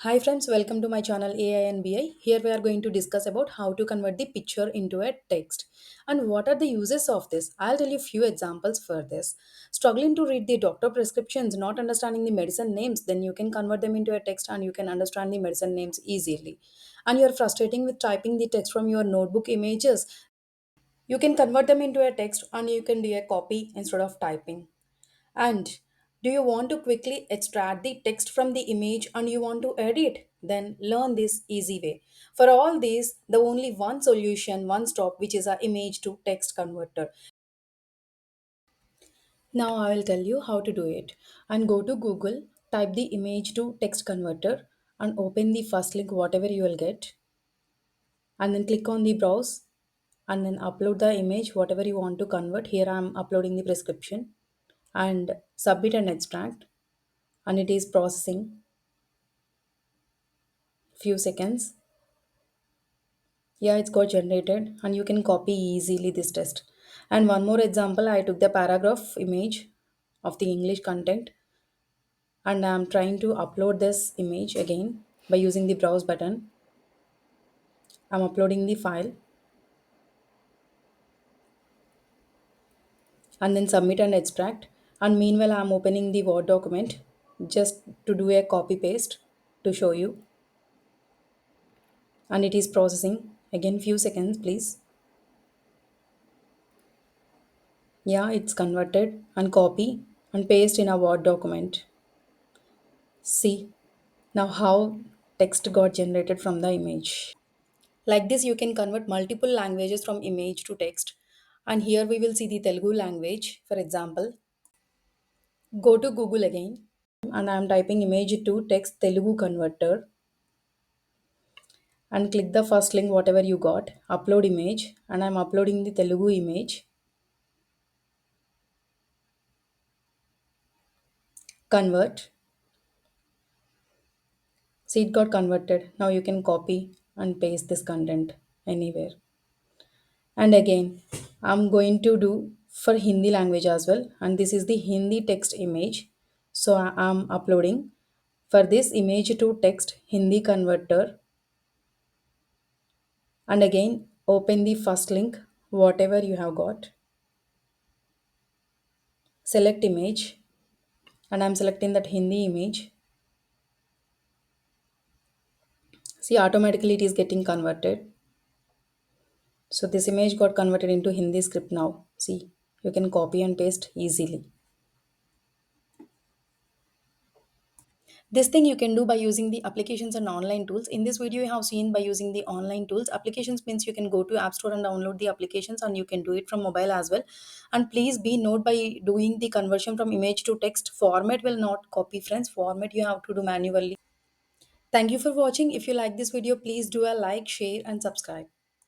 Hi friends, welcome to my channel AINBI. Here we are going to discuss about how to convert the picture into a text and what are the uses of this. I'll tell you few examples for this. Struggling to read the doctor prescriptions, not understanding the medicine names, then you can convert them into a text and you can understand the medicine names easily. And you're frustrating with typing the text from your notebook images, you can convert them into a text and you can do a copy instead of typing. And do you want to quickly extract the text from the image and you want to edit? Then learn this easy way. For all these, the only one solution, one stop, which is a image to text converter. Now I will tell you how to do it. And go to Google, type the image to text converter and open the first link, whatever you will get. And then click on the browse and then upload the image, whatever you want to convert. Here I am uploading the prescription and submit an extract and it is processing few seconds. Yeah, it's got generated and you can copy easily this test. And one more example, I took the paragraph image of the English content and I'm trying to upload this image again by using the browse button. I'm uploading the file and then submit and extract. And meanwhile, I'm opening the Word document just to do a copy paste to show you. And it is processing again few seconds, please. Yeah, it's converted and copy and paste in a Word document. See now how text got generated from the image. Like this, you can convert multiple languages from image to text. And here we will see the Telugu language. For example, go to Google again and I am typing image to text Telugu converter and click the first link, whatever you got, upload image, and I'm uploading the Telugu image, convert. See, it got converted. Now you can copy and paste this content anywhere. And again, I'm going to do for Hindi language as well. And this is the Hindi text image. So I'm uploading for this image to text Hindi converter. And again, open the first link, whatever you have got. Select image. And I'm selecting that Hindi image. See, automatically it is getting converted. So this image got converted into Hindi script now. See, you can copy and paste easily. This thing you can do by using the applications and online tools. In this video, you have seen by using the online tools. Applications means you can go to App Store and download the applications and you can do it from mobile as well. And please be note by doing the conversion from image to text, format will not copy friends. Format you have to do manually. Thank you for watching. If you like this video, please do a like, share and subscribe.